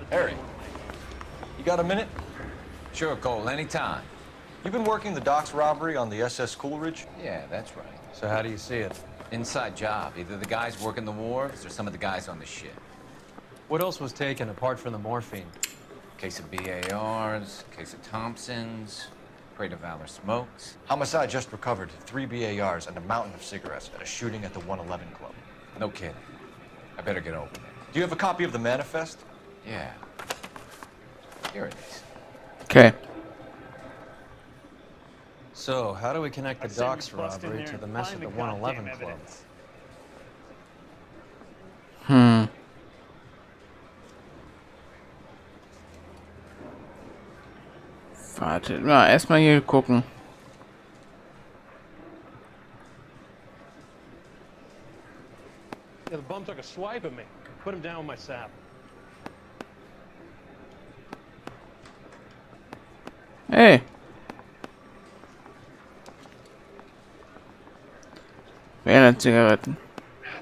Harry, you got a minute? Sure, Cole, anytime. You've been working the docks robbery on the SS Coleridge? Yeah, that's right. So how do you see it? Inside job. Either the guys working the wharves or some of the guys on the ship. What else was taken apart from the morphine? Case of BARs, case of Thompsons, crate of Valor smokes. Homicide just recovered 3 BARs and a mountain of cigarettes at a shooting at the 111 Club. No kidding. I better get over there. Do you have a copy of the manifest? Yeah. Here it is. Okay. So, how do we connect the docks robbery to the mess at the 111 Club? Wartet mal, erstmal hier gucken. Yeah, the bum took a swipe at me. Put him down with my sap. Hey. Wer hat Zigaretten?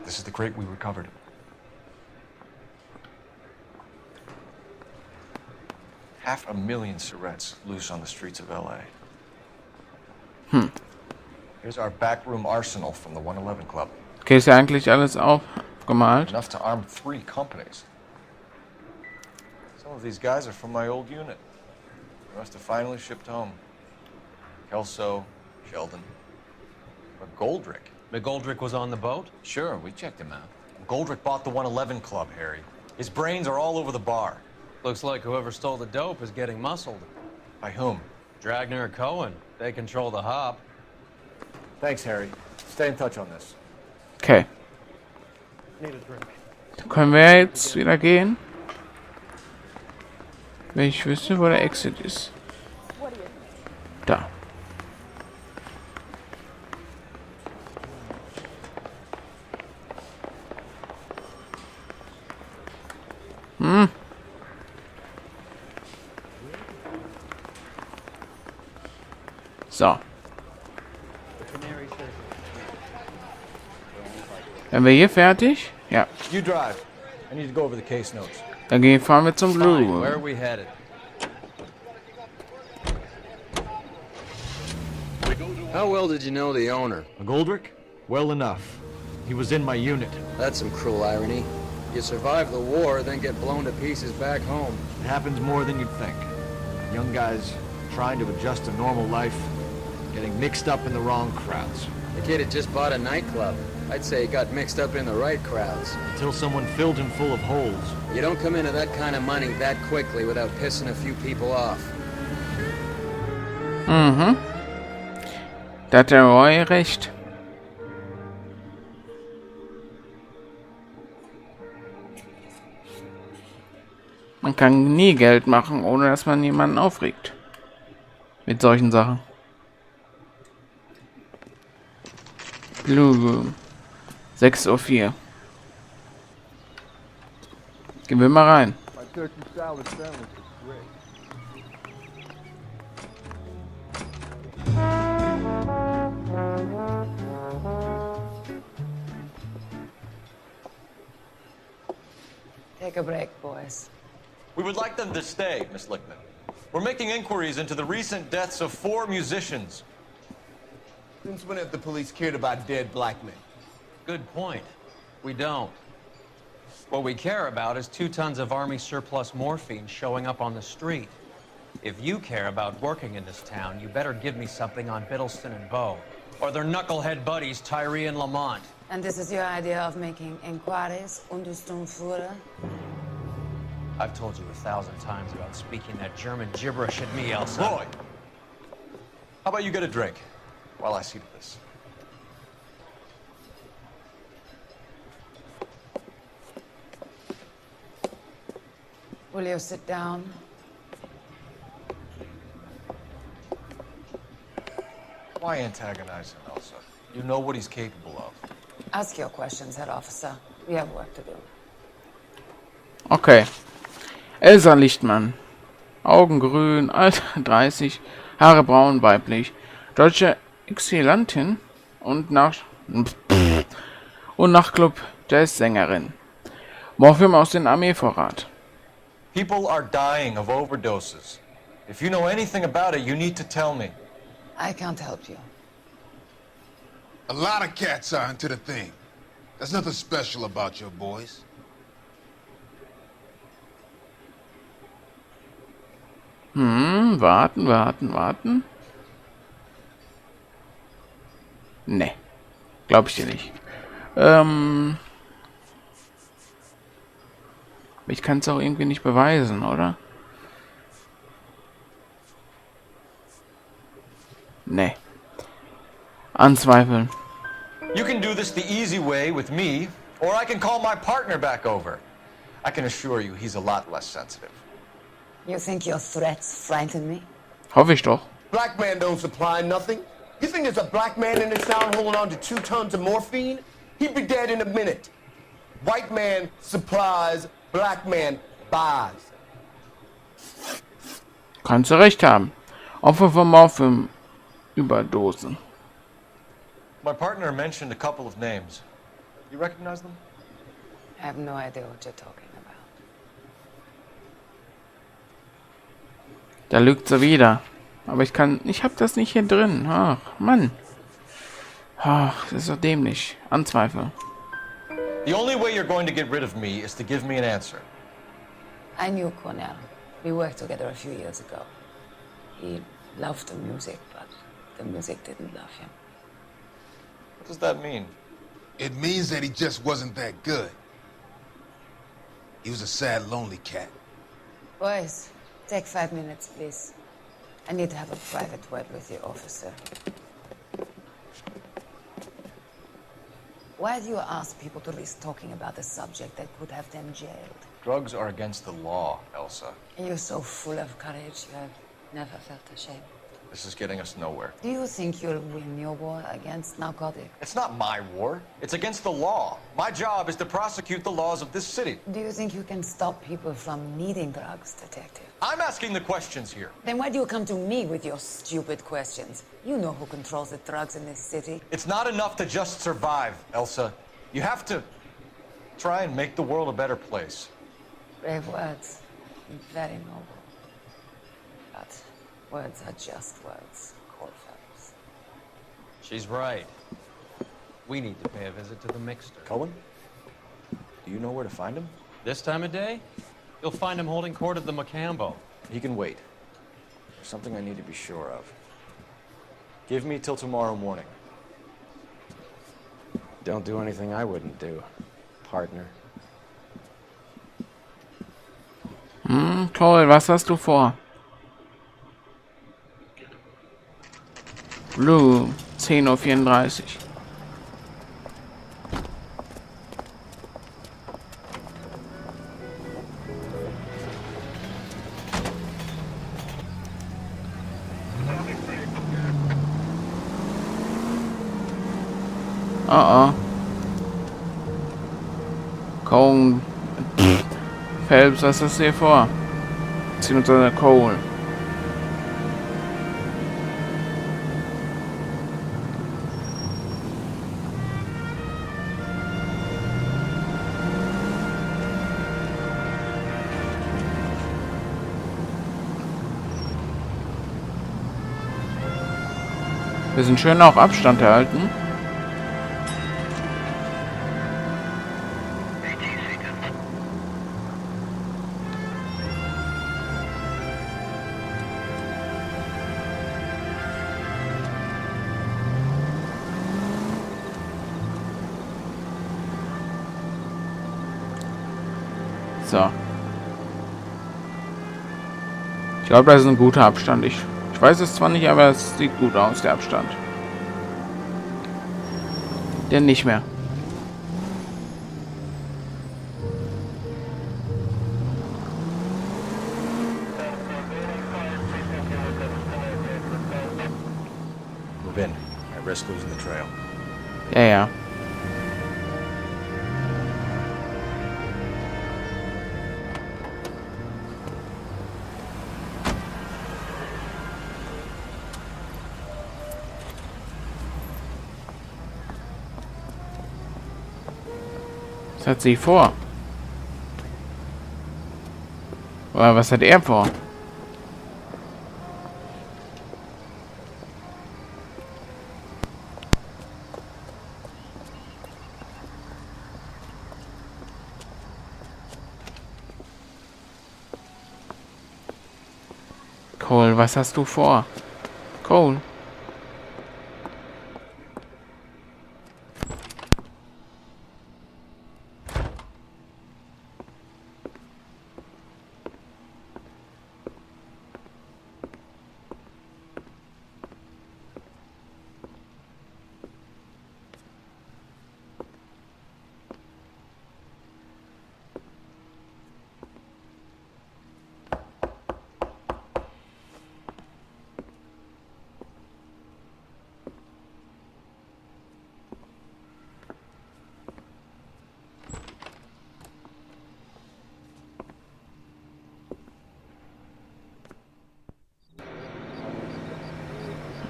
This is the crate we recovered. Half a million cigarettes loose on the streets of LA. Here's our backroom arsenal from the 111 Club. Okay, ist ja eigentlich alles aufgemalt. Enough to arm 3 companies. Some of these guys are from my old unit. They must have finally shipped home. Kelso, Sheldon, but Goldrick. McGoldrick was on the boat? Sure, we checked him out. Goldrick bought the 111 Club, Harry. His brains are all over the bar. Looks like whoever stole the dope is getting muscled. By whom? Dragner or Cohen. They control the hop. Thanks, Harry. Stay in touch on this. Okay. Need a drink. Dann können wir jetzt wieder gehen. Wenn ich wüsste, wo der Exit ist. Da. So. Wenn wir hier fertig? Ja. You drive. I need to go over the case notes. Dann fahren wir zum Blue Fine, where are Room. we headed? How well did you know the owner? Goldrick? Well enough. He was in my unit. That's some cruel irony. You survive the war, then get blown to pieces back home. It happens more than you'd think. Young guys trying to adjust to normal life, getting mixed up in the wrong crowds. The kid had just bought a nightclub. I'd say he got mixed up in the right crowds. Until someone filled him full of holes. You don't come into that kind of money that quickly without pissing a few people off. Da hat der Roy recht. Man kann nie Geld machen, ohne dass man jemanden aufregt. Mit solchen Sachen. Blue Room. 6:04 Uhr. Gehen wir mal rein. Take a break, boys. We would like them to stay, Miss Lichtman. We're making inquiries into the recent deaths of 4 musicians. Since when have the police cared about dead black men? Good point. We don't. What we care about is 2 tons of Army surplus morphine showing up on the street. If you care about working in this town, you better give me something on Biddleston and Bow, or their knucklehead buddies Tyree and Lamont. And this is your idea of making inquiries unter Sturmführer? I've told you 1,000 times about speaking that German gibberish at me, Elsa. Roy, how about you get a drink while I see to this? Will you sit down? Why antagonize him, Elsa? You know what he's capable of. Ask your questions, head officer. We have work to do. Okay. Elsa Lichtmann. Augen grün, Alter 30, Haare braun, weiblich. Deutsche Exilantin und Nachtclub Jazzsängerin. Morphium aus dem Armeevorrat. People are dying of overdoses. If you know anything about it, you need to tell me. I can't help you. A lot of cats are into the thing. There's nothing special about your boys. Warten. Ne. Glaub ich dir nicht. Ich kann es auch irgendwie nicht beweisen, oder? Ne. Anzweifeln. You can do this the easy way with me, or I can call my partner back over. I can assure you he's a lot less sensitive. You think your threats frighten me? Hoffe ich doch. Black man don't supply nothing. You think there's a black man in this town holding on to 2 tons of morphine? He'd be dead in a minute. White man supplies, black man buys. Kannst du recht haben. Opfer von Morphium Überdosen. My partner mentioned a couple of names. You recognize them? I have no idea what you're talking about. Da lügt sie wieder. Aber ich hab das nicht hier drin. Ach, Mann. Ach, das ist doch dämlich. Anzweifel. The only way you're going to get rid of me is to give me an answer. I knew Cornell. We worked together a few years ago. He loved the music, but the music didn't love him. What does that mean? It means that he just wasn't that good. He was a sad, lonely cat. Boys, take 5 minutes, please. I need to have a private word with the officer. Why do you ask people to risk talking about a subject that could have them jailed? Drugs are against the law, Elsa. And you're so full of courage, you have never felt ashamed. This is getting us nowhere. Do you think you'll win your war against narcotics? It's not my war. It's against the law. My job is to prosecute the laws of this city. Do you think you can stop people from needing drugs, detective? I'm asking the questions here. Then why do you come to me with your stupid questions? You know who controls the drugs in this city. It's not enough to just survive, Elsa. You have to try and make the world a better place. Brave words. Very noble. But words are just words, Coldfellows. She's right. We need to pay a visit to the mixer. Cohen? Do you know where to find him? This time of day, you'll find him holding court at the Macambo. He can wait. There's something I need to be sure of. Give me till tomorrow morning. Don't do anything I wouldn't do, partner. Toll, was hast du vor? Blue, 10:34 Uhr. Oh. Cohen. Phelps, was hast du hier vor? Beziehungsweise Cole. Wir sind schön auf Abstand erhalten. So. Ich glaube, das ist ein guter Abstand. Ich weiß es zwar nicht, aber es sieht gut aus, der Abstand. Denn nicht mehr. Move in. I risk losing the trail. Ja. Was hat sie vor? Oder was hat er vor? Cole, was hast du vor? Cole.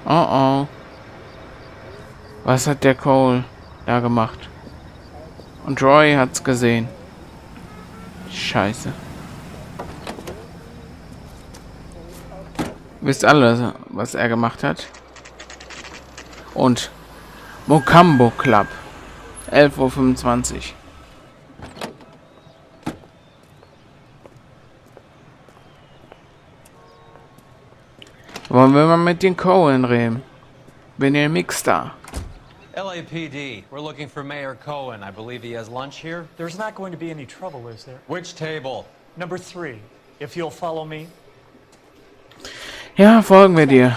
Oh oh. Was hat der Cole da gemacht? Und Roy hat's gesehen. Scheiße. Wisst alle, was er gemacht hat? Und Mokambo Club. 11:25 Uhr. Wollen wir mal mit den Cohen reden? Bin ihr Mix da? LAPD, we're looking for Mayor Cohen. I believe he has lunch here. There's not going to be any trouble, is there? Which table? Number 3, if you'll follow me. Ja, folgen wir dir.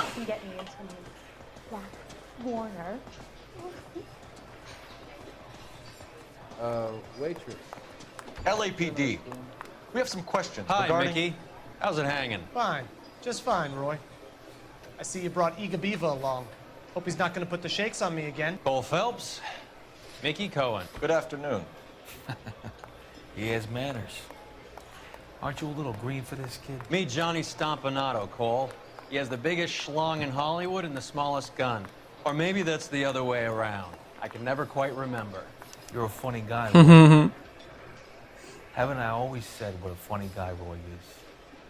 Waitress. LAPD. We have some questions Hi, regarding... Mickey. How's it hanging? Fine. Just fine, Roy. I see you brought Iga Beaver along. Hope he's not going to put the shakes on me again. Cole Phelps, Mickey Cohen. Good afternoon. He has manners. Aren't you a little green for this kid? Meet Johnny Stompanato, Cole. He has the biggest schlong in Hollywood and the smallest gun. Or maybe that's the other way around. I can never quite remember. You're a funny guy, Roy. Haven't I always said what a funny guy Roy is?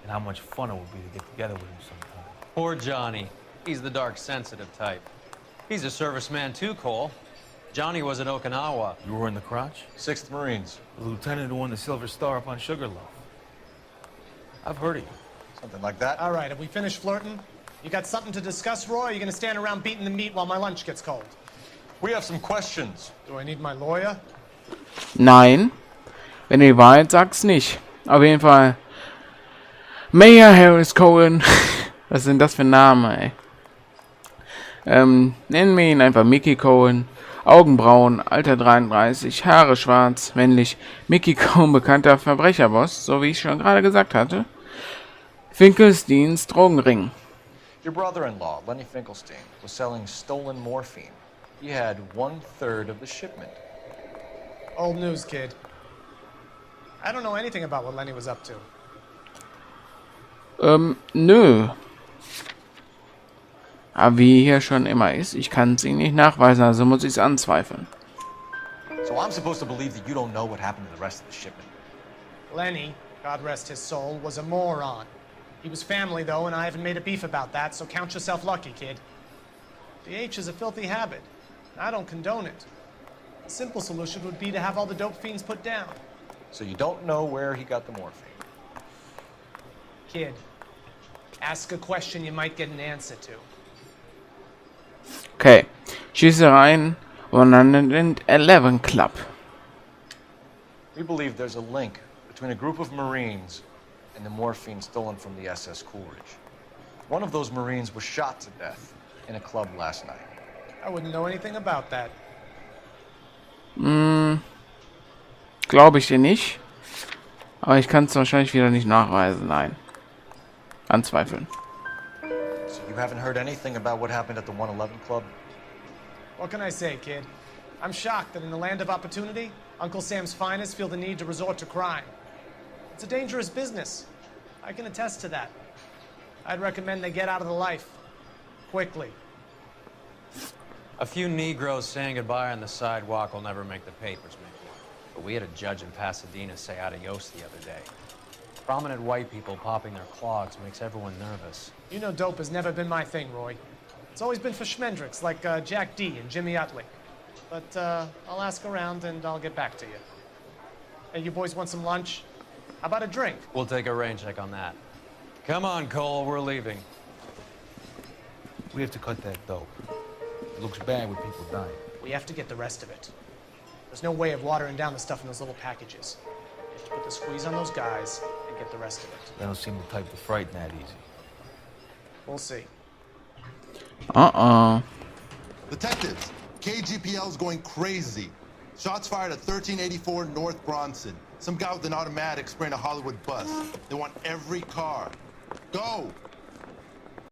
And how much fun it would be to get together with him sometime. Poor Johnny. He's the dark, sensitive type. He's a serviceman too, Cole. Johnny was at Okinawa. You were in the crotch? 6th Marines. The lieutenant who won the Silver Star up on Sugarloaf. I've heard of you. Something like that. All right, have we finished flirting? You got something to discuss, Roy? Or are you going to stand around beating the meat while my lunch gets cold? We have some questions. Do I need my lawyer? Nein. Wenn du die Wahrheit sagst, nicht. Auf jeden Fall. Mayor Harris Cohen. Was sind das für Namen, ey? Nennen wir ihn einfach Mickey Cohen. Augenbraun, Alter 33, Haare schwarz, männlich. Mickey Cohen, bekannter Verbrecherboss, so wie ich schon gerade gesagt hatte. Finkelsteins Drogenring. Your brother-in-law, Lenny Finkelstein, was selling stolen morphine. He had 1/3 of the shipment. Old news, kid. I don't know anything about what Lenny was up to. Nö. Aber wie hier schon immer ist, ich kann es Ihnen nicht nachweisen, also muss ich es anzweifeln. So I'm supposed to believe that you don't know what happened to the rest of the shipment. Lenny, God rest his soul, was a moron. He was family, though, and I haven't made a beef about that, so count yourself lucky, kid. The H is a filthy habit. I don't condone it. A simple solution would be to have all the dope fiends put down. So you don't know where he got the morphine. Kid, ask a question you might get an answer to. Okay. Schießereien 111 Club. We believe there's a link between a group of Marines and the morphine stolen from the SS Coolidge. One of those Marines was shot to death in a club last night. I wouldn't know anything about that. Glaube ich dir nicht. Aber ich kann es wahrscheinlich wieder nicht nachweisen, nein. Anzweifeln. So you haven't heard anything about what happened at the 111 Club? What can I say, kid? I'm shocked that in the land of opportunity, Uncle Sam's finest feel the need to resort to crime. It's a dangerous business. I can attest to that. I'd recommend they get out of the life. Quickly. A few Negroes saying goodbye on the sidewalk will never make the papers, Mickey. But we had a judge in Pasadena say adios the other day. Prominent white people popping their clogs makes everyone nervous. You know dope has never been my thing, Roy. It's always been for schmendricks like Jack D and Jimmy Utley. But I'll ask around and I'll get back to you. Hey, you boys want some lunch? How about a drink? We'll take a rain check on that. Come on, Cole, we're leaving. We have to cut that dope. It looks bad with people dying. We have to get the rest of it. There's no way of watering down the stuff in those little packages. You have to put the squeeze on those guys and get the rest of it. They don't seem the type to frighten that easy. We'll see. Detectives, KGPL's going crazy. Shots fired at 1384 North Bronson. Some guy with an automatic spraying a Hollywood bus. They want every car. Go!